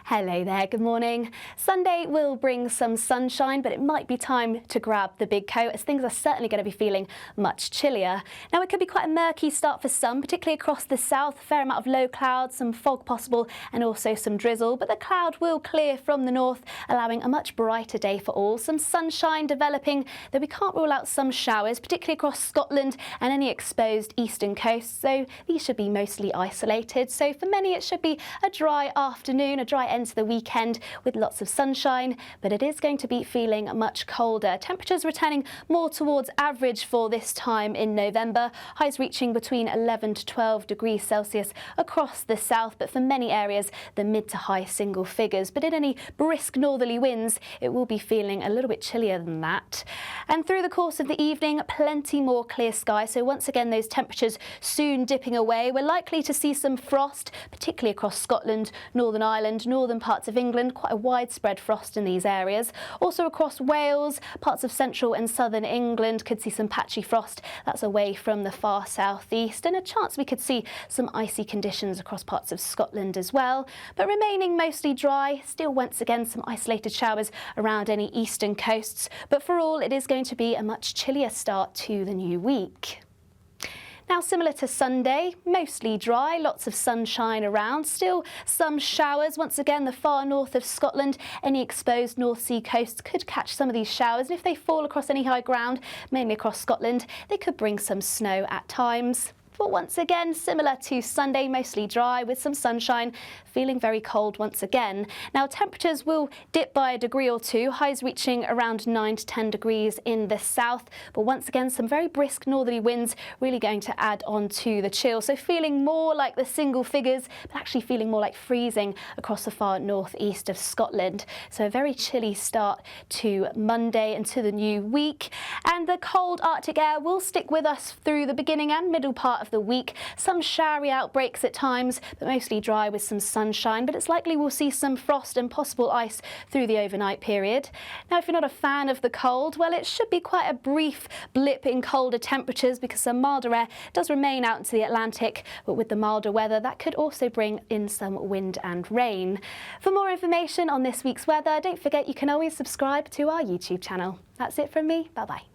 Hello there, good morning. Sunday will bring some sunshine, but it might be time to grab the big coat as things are certainly going to be feeling much chillier. Now it could be quite a murky start for some, particularly across the south, a fair amount of low clouds, some fog possible and also some drizzle, but the cloud will clear from the north, allowing a much brighter day for all. Some sunshine developing, though we can't rule out some showers, particularly across Scotland and any exposed eastern coast, so these should be mostly isolated. So for many it should be a dry afternoon, a dry end to the weekend with lots of sunshine, but it is going to be feeling much colder. Temperatures returning more towards average for this time in November, highs reaching between 11 to 12 degrees Celsius across the south, but for many areas the mid to high single figures. But in any brisk northerly winds it will be feeling a little bit chillier than that. And through the course of the evening, plenty more clear skies, so once again those temperatures soon dipping away. We're likely to see some frost, particularly across Scotland, Northern Ireland, northern parts of England, quite a widespread frost in these areas. Also across Wales, parts of central and southern England could see some patchy frost. That's away from the far southeast, and a chance we could see some icy conditions across parts of Scotland as well. But remaining mostly dry, still once again some isolated showers around any eastern coasts. But for all, it is going to be a much chillier start to the new week. Now, similar to Sunday, mostly dry, lots of sunshine around, still some showers. Once again, the far north of Scotland, any exposed North Sea coast could catch some of these showers, and if they fall across any high ground, mainly across Scotland, they could bring some snow at times. But once again, similar to Sunday, mostly dry with some sunshine, feeling very cold once again. Now temperatures will dip by a degree or two, highs reaching around 9 to 10 degrees in the south, but once again some very brisk northerly winds really going to add on to the chill. So feeling more like the single figures, but actually feeling more like freezing across the far northeast of Scotland. So a very chilly start to Monday and to the new week. And the cold Arctic air will stick with us through the beginning and middle part of the week. Some showery outbreaks at times, but mostly dry with some sunshine, but it's likely we'll see some frost and possible ice through the overnight period. Now, if you're not a fan of the cold, well, it should be quite a brief blip in colder temperatures because some milder air does remain out into the Atlantic, but with the milder weather, that could also bring in some wind and rain. For more information on this week's weather, don't forget you can always subscribe to our YouTube channel. That's it from me. Bye-bye.